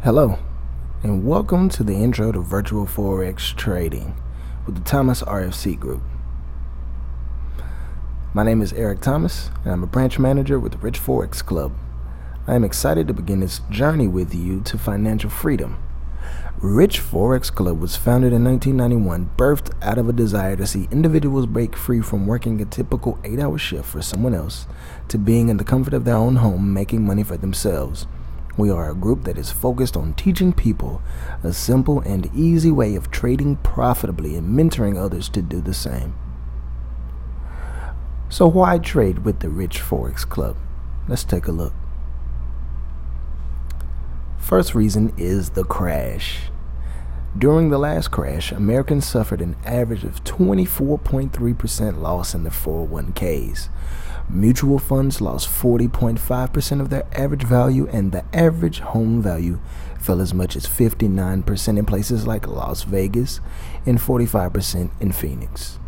Hello, and welcome to the intro to virtual Forex trading with the Thomas RFC Group. My name is Eric Thomas, and I'm a branch manager with the Rich Forex Club. I am excited to begin this journey with you to financial freedom. Rich Forex Club was founded in 1991, birthed out of a desire to see individuals break free from working a typical 8-hour shift for someone else to being in the comfort of their own home, making money for themselves. We are a group that is focused on teaching people a simple and easy way of trading profitably and mentoring others to do the same. So why trade with the Rich Forex Club? Let's take a look. First reason is the crash. During the last crash, Americans suffered an average of 24.3% loss in their 401ks. Mutual funds lost 40.5% of their average value, and the average home value fell as much as 59% in places like Las Vegas and 45% in Phoenix.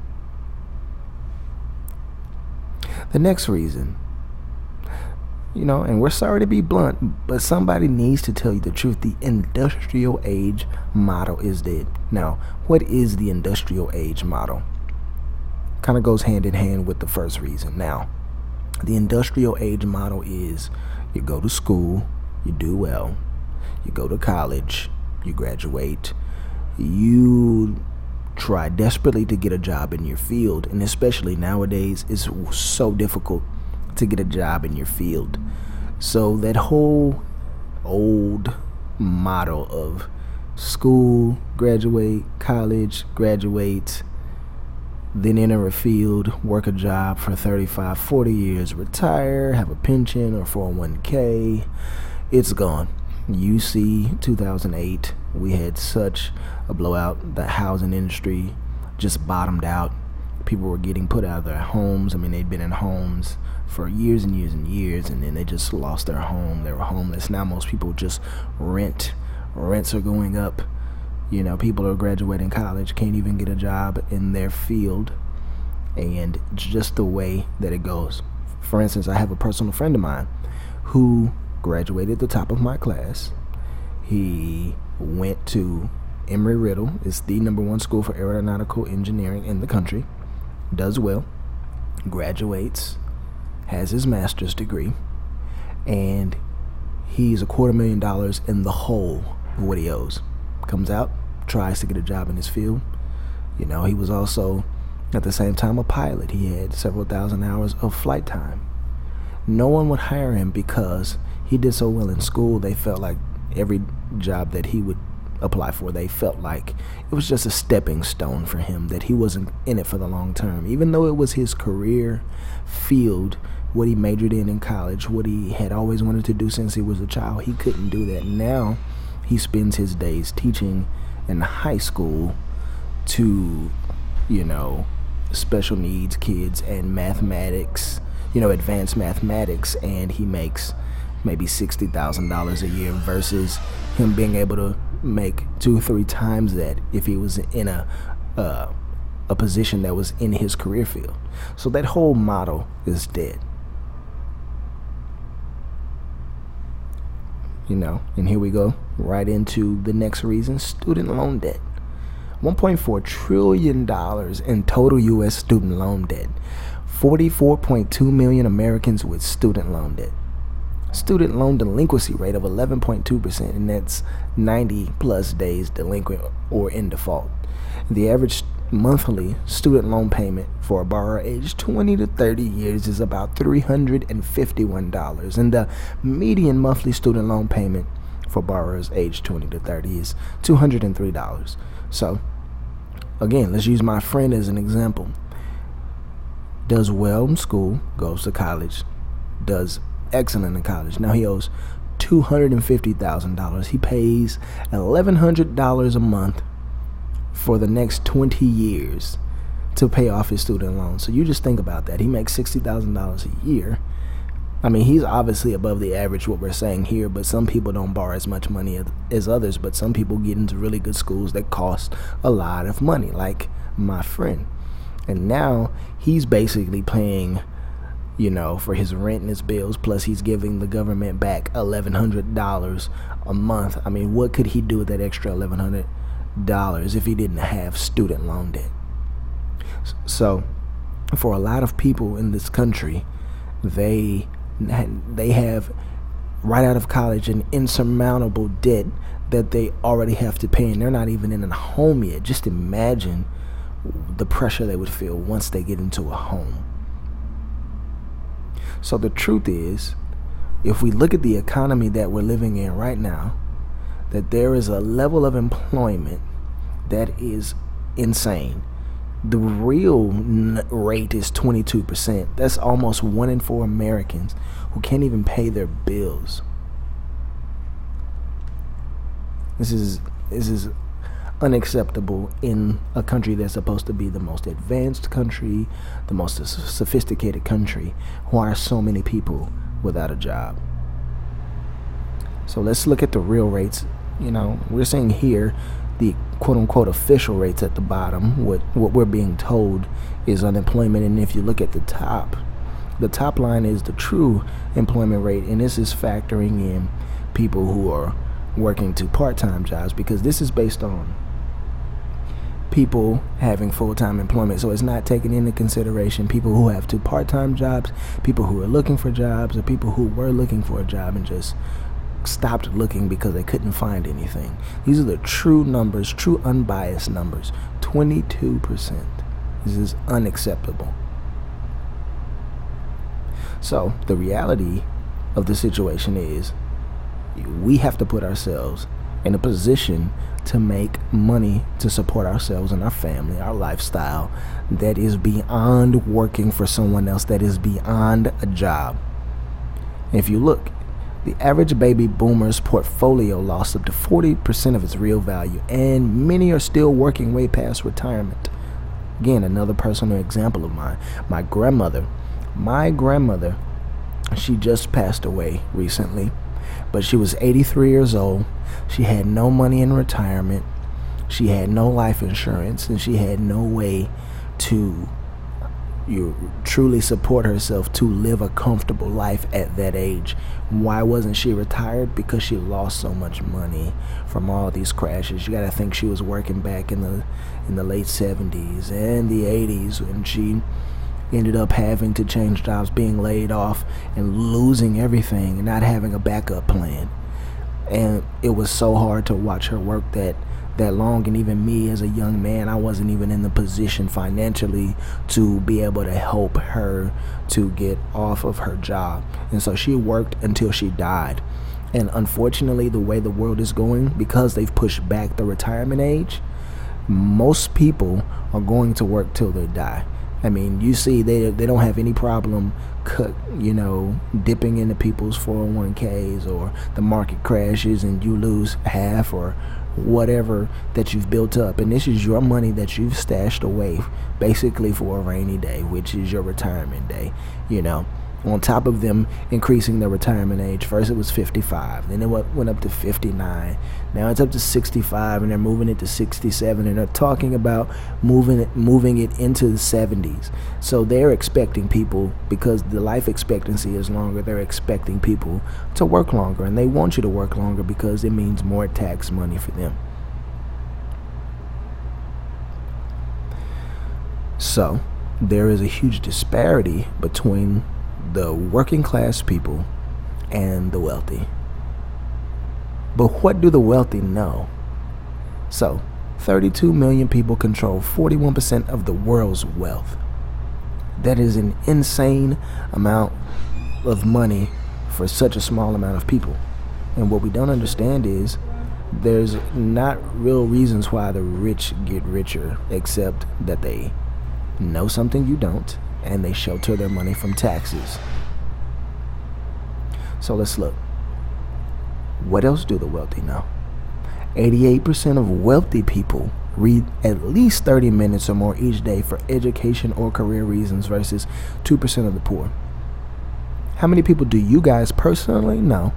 The next reason, and we're sorry to be blunt, but somebody needs to tell you the truth. The industrial age model is dead. Now, what is the industrial age model? Kind of goes hand in hand with the first reason. Now, the industrial age model is you go to school, you do well, you go to college, you graduate, you try desperately to get a job in your field, and especially nowadays it's so difficult to get a job in your field. So that whole old model of school, graduate, college, graduate, then enter a field, work a job for 35, 40 years, retire, have a pension or 401k, it's gone. You see, 2008, we had such a blowout. The housing industry just bottomed out. People were getting put out of their homes. They'd been in homes for years and years and years, and then they just lost their home. They were homeless. Now most people just rent. Rents are going up. People are graduating college, can't even get a job in their field, and it's just the way that it goes. For instance, I have a personal friend of mine who graduated at the top of my class. He went to Embry-Riddle. It's the #1 school for aeronautical engineering in the country. Does well, graduates, has his master's degree, and he's $250,000 in the hole of what he owes. Comes out, tries to get a job in his field. He was also at the same time a pilot. He had several thousand hours of flight time. No one would hire him because he did so well in school. They felt like every job that he would apply for, they felt like it was just a stepping stone for him, that he wasn't in it for the long term. Even though it was his career field, what he majored in college, what he had always wanted to do since he was a child, he couldn't do that. Now he spends his days teaching in high school to, special needs kids and mathematics, advanced mathematics, and he makes maybe $60,000 a year versus him being able to make 2-3 times that if he was in a position that was in his career field. So that whole model is dead. And here we go right into the next reason: student loan debt. $1.4 trillion in total U.S. student loan debt. 44.2 million Americans with student loan debt. Student loan delinquency rate of 11.2%, and that's 90 plus days delinquent or in default. The average monthly student loan payment for a borrower aged 20 to 30 years is about $351, and the median monthly student loan payment for borrowers aged 20 to 30 is $203. So again, let's use my friend as an example. Does well in school, goes to college, does excellent in college. Now he owes $250,000. He pays $1,100 a month for the next 20 years to pay off his student loan. So you just think about that. He makes $60,000 a year. He's obviously above the average, what we're saying here, but some people don't borrow as much money as others, but some people get into really good schools that cost a lot of money, like my friend. And now he's basically paying, for his rent and his bills, plus he's giving the government back $1,100 a month. I mean, what could he do with that extra $1,100 if he didn't have student loan debt? So for a lot of people in this country, they have right out of college an insurmountable debt that they already have to pay, and they're not even in a home yet. Just imagine the pressure they would feel once they get into a home. So the truth is, if we look at the economy that we're living in right now, that there is a level of employment that is insane. The real rate is 22%. That's almost 1 in 4 Americans who can't even pay their bills. This is unacceptable in a country that's supposed to be the most advanced country, the most sophisticated country. Why are so many people without a job? So let's look at the real rates. We're seeing here the quote-unquote official rates at the bottom. What we're being told is unemployment, and if you look at the top line is the true employment rate, and this is factoring in people who are working to part-time jobs, because this is based on people having full-time employment. So it's not taking into consideration people who have 2 part-time jobs, people who are looking for jobs, or people who were looking for a job and just stopped looking because they couldn't find anything. These are the true numbers, true unbiased numbers. 22%. This is unacceptable. So the reality of the situation is we have to put ourselves in a position to make money to support ourselves and our family, our lifestyle, that is beyond working for someone else, that is beyond a job. If you look, the average baby boomer's portfolio lost up to 40% of its real value, and many are still working way past retirement. Again, another personal example of mine. My grandmother, she just passed away recently, but she was 83 years old. She had no money in retirement. She had no life insurance, and she had no way to truly support herself to live a comfortable life at that age. Why wasn't she retired? Because she lost so much money from all these crashes. You got to think she was working back in the late 70s and the 80s, when she ended up having to change jobs, being laid off, and losing everything and not having a backup plan. And it was so hard to watch her work that long. And even me as a young man, I wasn't even in the position financially to be able to help her to get off of her job. And so she worked until she died. And unfortunately, the way the world is going, because they've pushed back the retirement age, most people are going to work till they die. I mean, you see, they don't have any problem dipping into people's 401ks, or the market crashes and you lose half or whatever that you've built up. And this is your money that you've stashed away basically for a rainy day, which is your retirement day. On top of them increasing their retirement age, first it was 55, then it went up to 59, now it's up to 65, and they're moving it to 67, and they're talking about moving it into the 70s. So they're expecting people, because the life expectancy is longer, they're expecting people to work longer, and they want you to work longer because it means more tax money for them. So there is a huge disparity between the working class people and the wealthy. But what do the wealthy know? So 32 million people control 41% of the world's wealth. That is an insane amount of money for such a small amount of people. And what we don't understand is there's not real reasons why the rich get richer, except that they know something you don't, and they shelter their money from taxes. So let's look. What else do the wealthy know? 88% of wealthy people read at least 30 minutes or more each day for education or career reasons, versus 2% of the poor. How many people do you guys personally know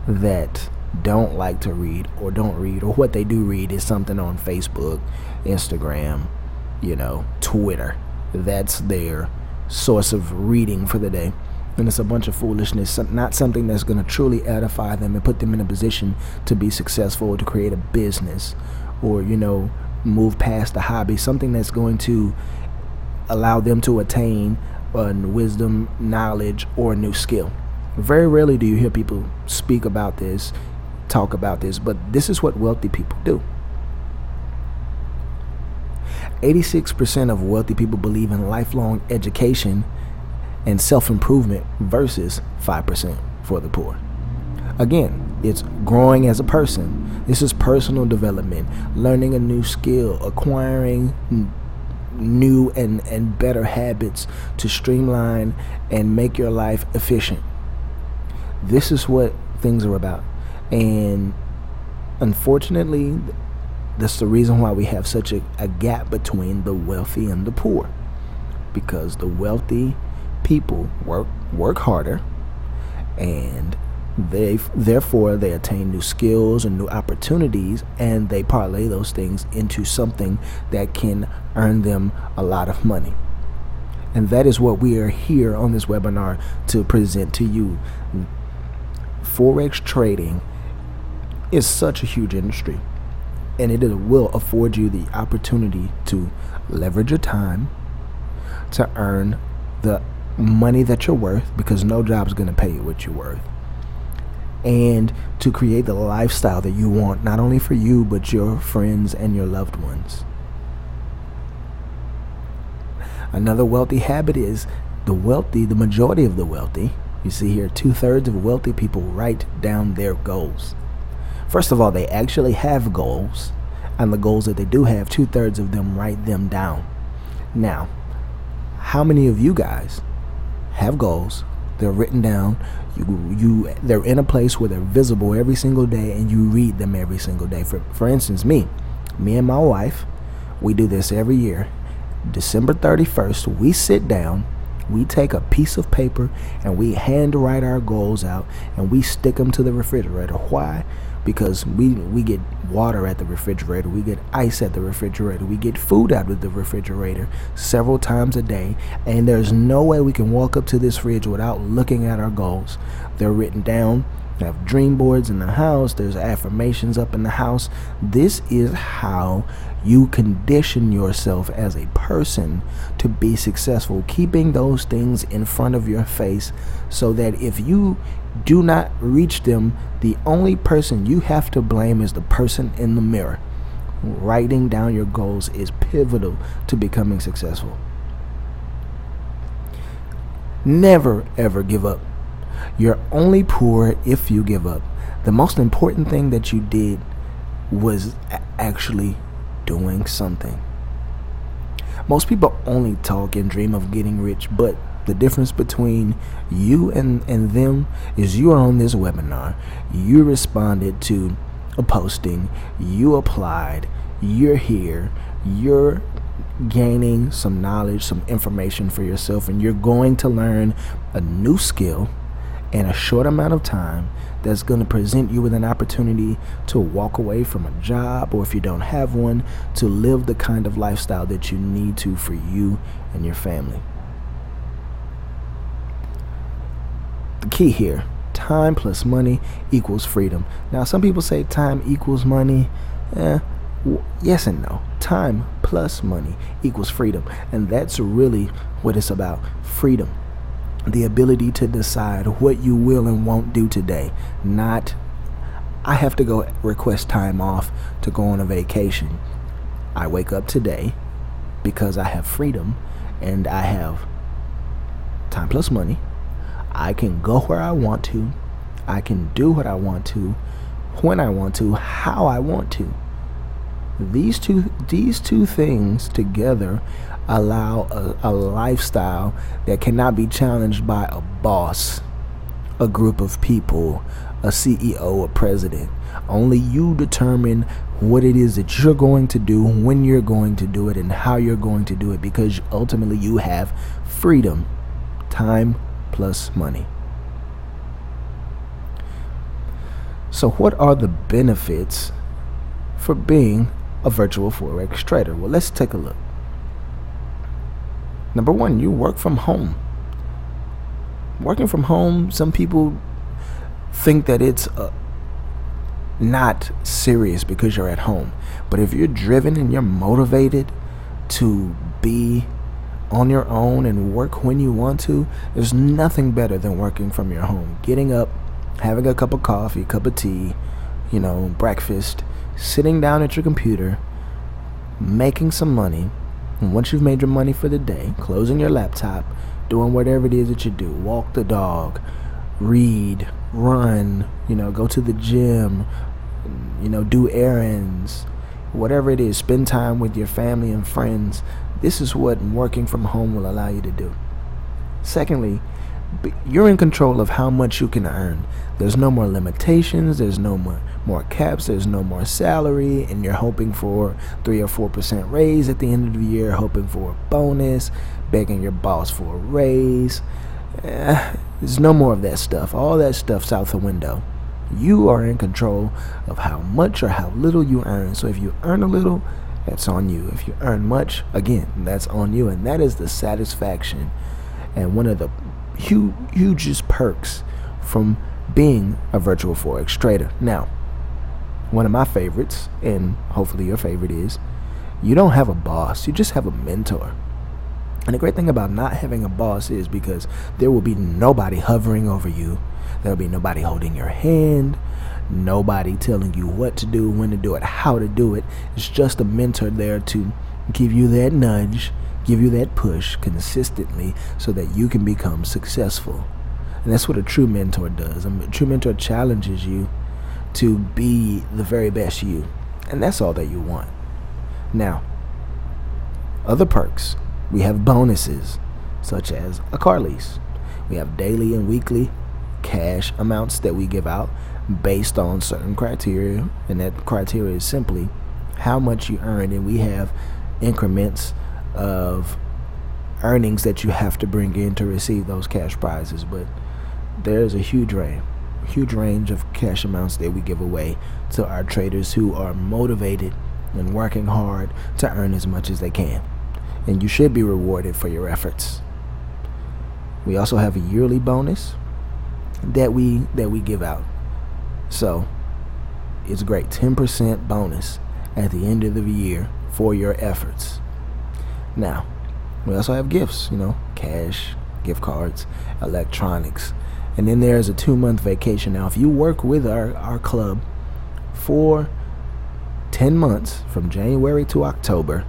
that don't like to read, or don't read, or what they do read is something on Facebook, Instagram, Twitter? That's their source of reading for the day. And it's a bunch of foolishness, not something that's going to truly edify them and put them in a position to be successful, to create a business, or, move past the hobby, something that's going to allow them to attain wisdom, knowledge, or a new skill. Very rarely do you hear people speak about this, talk about this, but this is what wealthy people do. 86% of wealthy people believe in lifelong education and self-improvement versus 5% for the poor. Again, it's growing as a person. This is personal development, learning a new skill, acquiring new and better habits to streamline and make your life efficient. This is what things are about. And unfortunately, that's the reason why we have such a gap between the wealthy and the poor. Because the wealthy people work harder, and therefore they attain new skills and new opportunities, and they parlay those things into something that can earn them a lot of money. And that is what we are here on this webinar to present to you. Forex trading is such a huge industry, and it will afford you the opportunity to leverage your time to earn the money that you're worth, because no job is going to pay you what you're worth, and to create the lifestyle that you want, not only for you but your friends and your loved ones. Another wealthy habit is the majority of the wealthy, you see here, 2/3 of wealthy people write down their goals. First of all, they actually have goals, and the goals that they do have, 2/3 of them write them down. Now, how many of you guys have goals? They're written down. They're in a place where they're visible every single day, and you read them every single day. For instance, me and my wife, we do this every year. December 31st, we sit down, we take a piece of paper, and we handwrite our goals out, and we stick them to the refrigerator. Why? Because we get water at the refrigerator, we get ice at the refrigerator, we get food out of the refrigerator several times a day, and there's no way we can walk up to this fridge without looking at our goals. They're written down. We have dream boards in the house, there's affirmations up in the house. This is how you condition yourself as a person to be successful, keeping those things in front of your face, so that if you do not reach them, the only person you have to blame is the person in the mirror. Writing down your goals is pivotal to becoming successful. Never ever give up. You're only poor if you give up. The most important thing that you did was actually doing something. Most people only talk and dream of getting rich, but the difference between you and them is you are on this webinar, you responded to a posting, you applied, you're here, you're gaining some knowledge, some information for yourself, and you're going to learn a new skill in a short amount of time that's going to present you with an opportunity to walk away from a job, or if you don't have one, to live the kind of lifestyle that you need to for you and your family. The key here, time plus money equals freedom. Now, some people say time equals money. Yes and no. Time plus money equals freedom, and that's really what it's about. Freedom. The ability to decide what you will and won't do today. Not, I have to go request time off to go on a vacation. I wake up today because I have freedom and I have time plus money. I can go where I want to. I can do what I want to, when I want to, how I want to. These two things together allow a lifestyle that cannot be challenged by a boss, a group of people, a CEO, a president. Only you determine what it is that you're going to do, when you're going to do it, and how you're going to do it, because ultimately you have freedom. Time plus money. So what are the benefits for being a virtual Forex trader? Well, let's take a look. Number one, you work from home. Working from home, some people think that it's not serious because you're at home. But if you're driven and you're motivated to be on your own and work when you want to, there's nothing better than working from your home. Getting up, having a cup of coffee, cup of tea, breakfast, sitting down at your computer, making some money, and once you've made your money for the day, closing your laptop, doing whatever it is that you do, walk the dog, read, run, go to the gym, do errands, whatever it is, spend time with your family and friends. This is what working from home will allow you to do. Secondly, you're in control of how much you can earn. There's no more limitations, there's no more caps, there's no more salary, and you're hoping for 3 or 4% raise at the end of the year, hoping for a bonus, begging your boss for a raise. There's no more of that stuff. All that stuff's out the window. You are in control of how much or how little you earn. So if you earn a little, that's on you. If you earn much, again, that's on you. And that is the satisfaction and one of the hugest perks from being a virtual Forex trader. Now, one of my favorites, and hopefully your favorite, is you don't have a boss, you just have a mentor. And the great thing about not having a boss is because there will be nobody hovering over you. There will be nobody holding your hand, nobody telling you what to do, when to do it, how to do it. It's just a mentor there to give you that nudge, give you that push consistently so that you can become successful. And that's what a true mentor does. A true mentor challenges you to be the very best you. And that's all that you want. Now, other perks. We have bonuses, such as a car lease. We have daily and weekly cash amounts that we give out based on certain criteria, and that criteria is simply how much you earn, and we have increments of earnings that you have to bring in to receive those cash prizes. But there's a huge range of cash amounts that we give away to our traders who are motivated and working hard to earn as much as they can. And you should be rewarded for your efforts. We also have a yearly bonus that we give out. So it's great. 10% bonus at the end of the year for your efforts. Now, we also have gifts, cash, gift cards, electronics. And then there's a 2-month vacation. Now, if you work with our club for 10 months from January to October,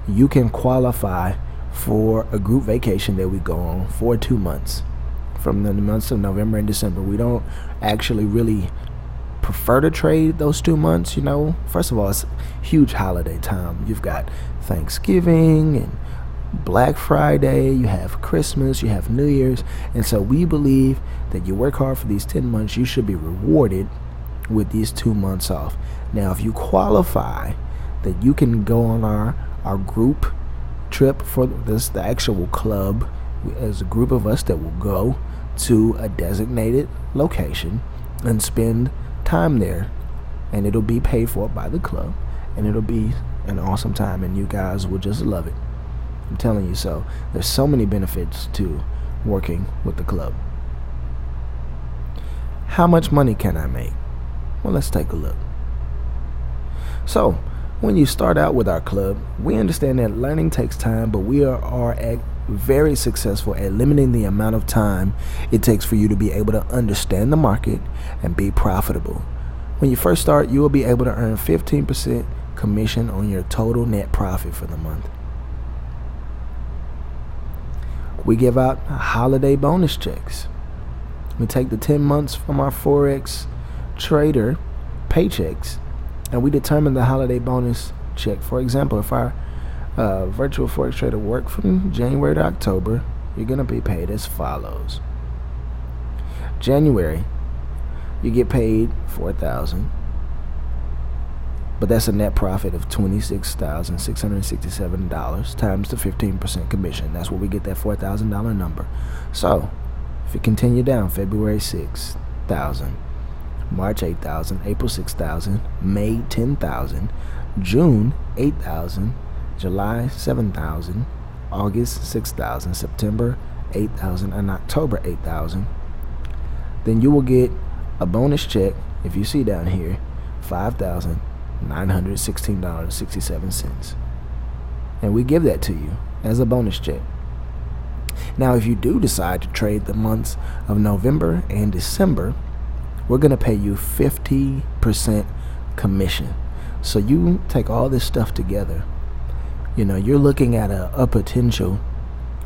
you can qualify for a group vacation that we go on for 2 months from the months of November and December. We don't actually really prefer to trade those 2 months. First of all, it's huge holiday time. You've got Thanksgiving and Black Friday, you have Christmas, you have New Year's, and so we believe that you work hard for these 10 months, you should be rewarded with these 2 months off. Now, if you qualify, that you can go on our group trip for the actual club. As a group of us that will go to a designated location and spend time there, and it'll be paid for by the club, and it'll be an awesome time, and you guys will just love it. I'm telling you so. There's so many benefits to working with the club. How much money can I make? Well, let's take a look. So, when you start out with our club, we understand that learning takes time, but we are very successful at limiting the amount of time it takes for you to be able to understand the market and be profitable. When you first start, you will be able to earn 15% commission on your total net profit for the month. We give out holiday bonus checks. We take the 10 months from our Forex trader paychecks, and we determine the holiday bonus check. For example, if our virtual Forex trader worked from January to October, you're going to be paid as follows. January, you get paid $4,000, but that's a net profit of $26,667 times the 15% commission. That's where we get that $4,000 number. So if you continue down, February $6,000, March $8,000, April $6,000, May $10,000, June $8,000, July $7,000, August 6,000, September 8,000, and October 8,000, then you will get a bonus check, if you see down here, $5,916.67. And we give that to you as a bonus check. Now, if you do decide to trade the months of November and December, we're going to pay you 50% commission. So you take all this stuff together, you're looking at a potential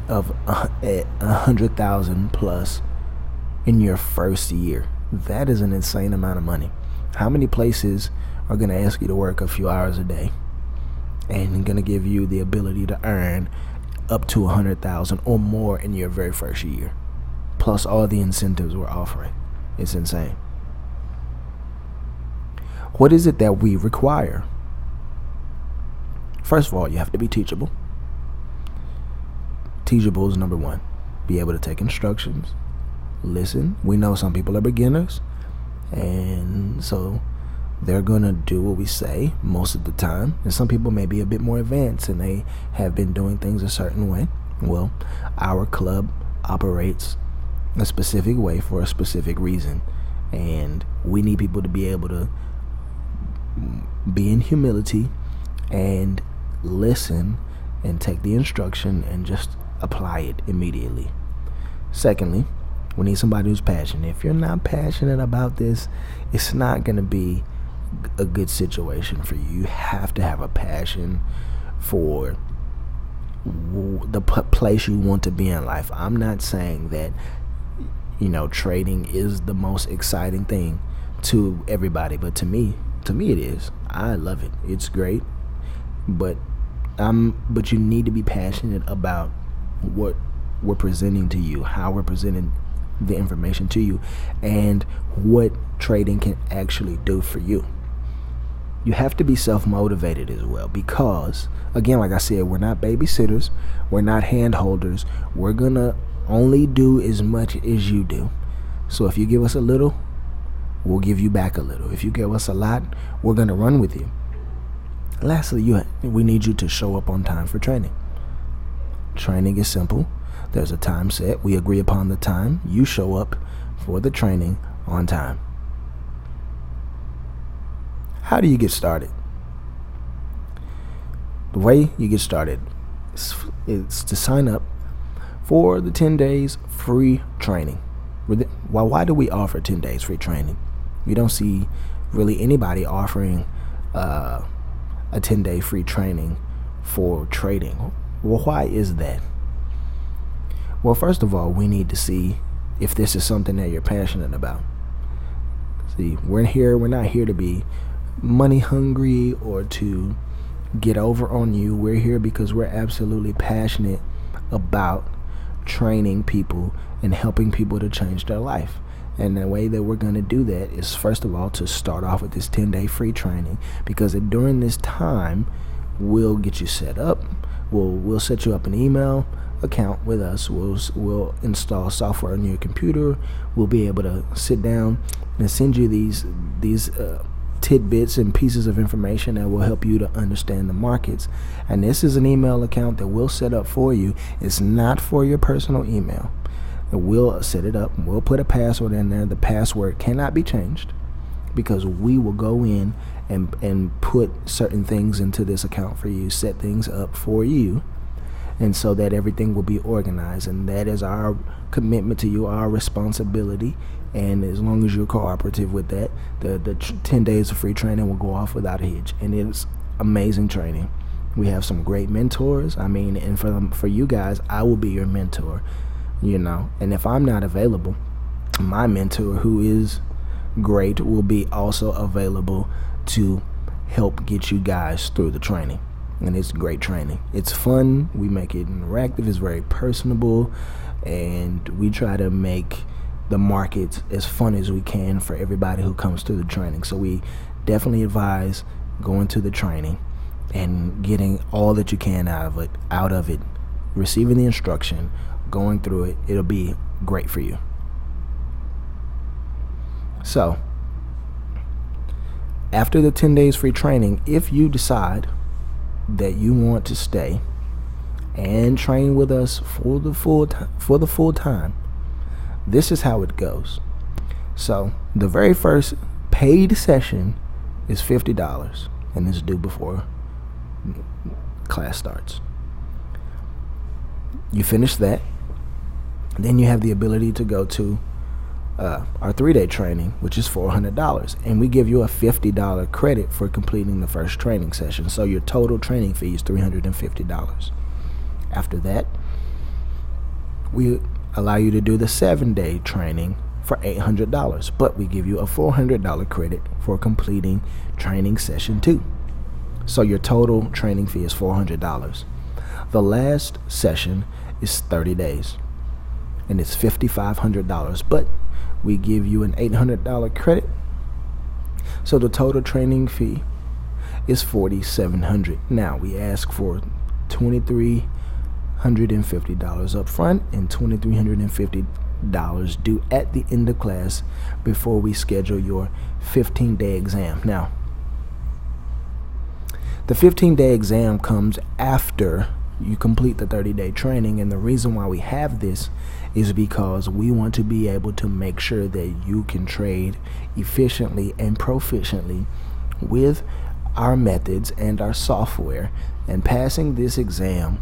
of 100,000 plus in your first year. That is an insane amount of money. How many places are going to ask you to work a few hours a day and going to give you the ability to earn up to 100,000 or more in your very first year, plus all the incentives we're offering? It's insane. What is it that we require? First of all, you have to be teachable. Teachable is number one. Be able to take instructions, listen. We know some people are beginners, and so they're gonna do what we say most of the time, and some people may be a bit more advanced and they have been doing things a certain way. Well, our club operates a specific way for a specific reason, and we need people to be able to be in humility and listen and take the instruction and just apply it immediately. Secondly, we need somebody who's passionate. If you're not passionate about this, it's not going to be a good situation for you. You have to have a passion for the place you want to be in life. I'm not saying that trading is the most exciting thing to everybody, but to me it is. I love it. It's great, but you need to be passionate about what we're presenting to you, how we're presenting the information to you, and what trading can actually do for you. You have to be self-motivated as well, because again, like I said, we're not babysitters, we're not hand holders. We're gonna only do as much as you do. So if you give us a little, we'll give you back a little. If you give us a lot, we're gonna run with you. Lastly, we need you to show up on time for training. Training is simple. There's a time set. We agree upon the time. You show up for the training on time. How do you get started? The way you get started is to sign up for the 10 days free training. Why do we offer 10 days free training? We don't see really anybody offering a 10-day free training for trading. Well, why is that? Well, first of all, we need to see if this is something that you're passionate about. See, we're not here to be money hungry or to get over on you. We're here because we're absolutely passionate about training people and helping people to change their life. And the way that we're going to do that is, first of all, to start off with this 10-day free training, because during this time, we'll get you set up. We'll set you up an email account with us. We'll install software on your computer. We'll be able to sit down and send you these tidbits and pieces of information that will help you to understand the markets. And this is an email account that we'll set up for you. It's not for your personal email. We'll set it up. We'll put a password in there. The password cannot be changed, because we will go in and put certain things into this account for you, set things up for you, and so that everything will be organized. And that is our commitment to you, our responsibility. And as long as you're cooperative with that, the 10 days of free training will go off without a hitch. And it's amazing training. We have some great mentors. And for you guys, I will be your mentor. And if I'm not available, my mentor, who is great, will be also available to help get you guys through the training. And it's great training. It's fun. We make it interactive. It's very personable, and we try to make the markets as fun as we can for everybody who comes through the training. So we definitely advise going to the training and getting all that you can out of it, receiving the instruction, going through it. It'll be great for you. So after the 10 days free training, if you decide that you want to stay and train with us for the full time, this is how it goes. So the very first paid session is $50, and it's due before class starts. You finish that, then you have the ability to go to our 3-day training, which is $400, and we give you a $50 credit for completing the first training session. So your total training fee is $350. After that, we allow you to do the 7-day training for $800, but we give you a $400 credit for completing training session 2. So your total training fee is $400. The last session is 30 days, and it's $5,500, but we give you an $800 credit. So the total training fee is $4,700. Now we ask for $2,350 up front and $2,350 due at the end of class before we schedule your 15-day exam. Now, the 15-day exam comes after you complete the 30-day training, and the reason why we have this is because we want to be able to make sure that you can trade efficiently and proficiently with our methods and our software, and passing this exam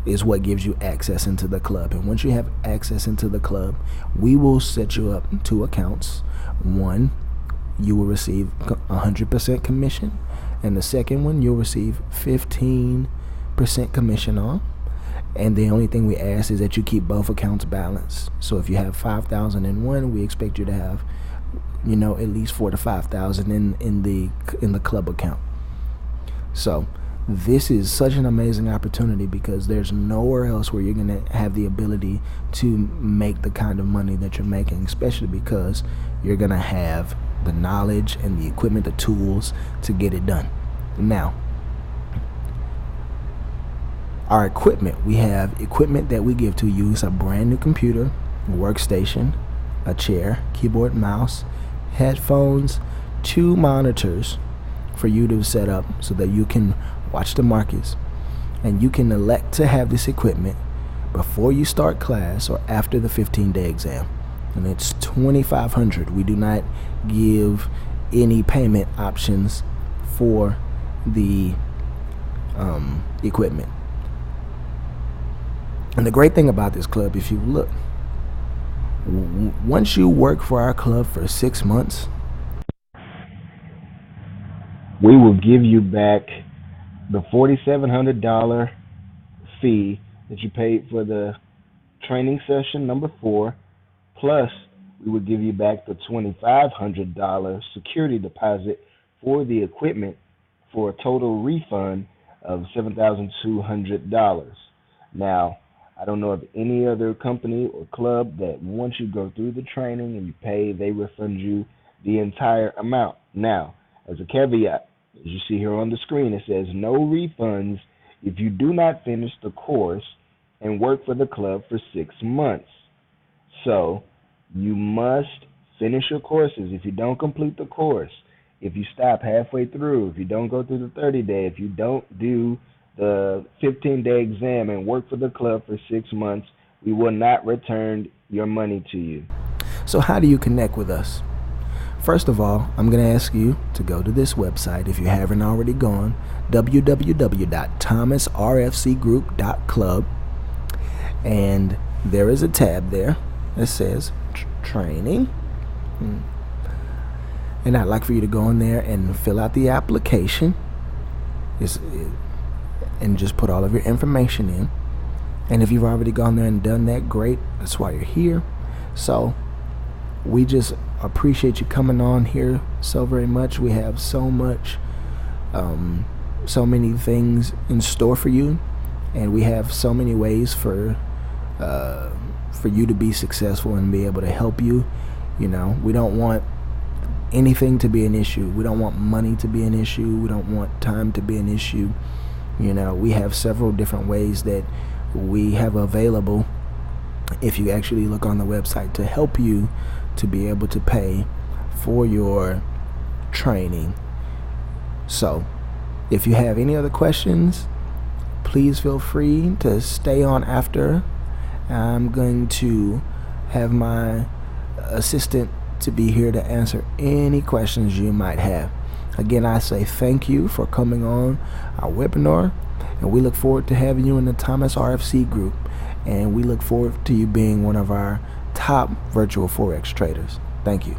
is what gives you access into the club. And once you have access into the club, we will set you up 2 accounts. One, you will receive 100% commission, and the second one you'll receive 15% commission on. And the only thing we ask is that you keep both accounts balanced. So if you have 5,000 in one, we expect you to have, at least 4,000 to 5,000 in the club account. So this is such an amazing opportunity because there's nowhere else where you're going to have the ability to make the kind of money that you're making, especially because you're going to have the knowledge and the equipment, the tools to get it done. Now, our equipment, we have equipment that we give to you. It's a brand new computer, workstation, a chair, keyboard, mouse, headphones, 2 monitors for you to set up so that you can watch the markets, and you can elect to have this equipment before you start class or after the 15-day exam, and it's $2,500. We do not give any payment options for the equipment. And the great thing about this club, if you look, once you work for our club for 6 months, we will give you back the $4,700 fee that you paid for the training session number 4, plus we will give you back the $2,500 security deposit for the equipment for a total refund of $7,200. Now, I don't know of any other company or club that once you go through the training and you pay, they refund you the entire amount. Now, as a caveat, as you see here on the screen, it says no refunds if you do not finish the course and work for the club for 6 months. So you must finish your courses. If you don't complete the course, if you stop halfway through, if you don't go through the 30-day, if you don't do the 15-day exam and work for the club for 6 months, we will not return your money to you. So how do you connect with us? First of all, I'm going to ask you to go to this website if you haven't already gone, www.thomasrfcgroup.club, and there is a tab there that says training, and I'd like for you to go in there and fill out the application and just put all of your information in. And if you've already gone there and done that, great, that's why you're here. So we just appreciate you coming on here so very much. We have so much, so many things in store for you, and we have so many ways for you to be successful and be able to help you. We don't want anything to be an issue. We don't want money to be an issue. We don't want time to be an issue. We have several different ways that we have available, if you actually look on the website, to help you to be able to pay for your training. So if you have any other questions, Please feel free to stay on after. I'm going to have my assistant to be here to answer any questions you might have. Again, I say thank you for coming on our webinar, and we look forward to having you in the Thomas RFC group, and we look forward to you being one of our top virtual Forex traders. Thank you.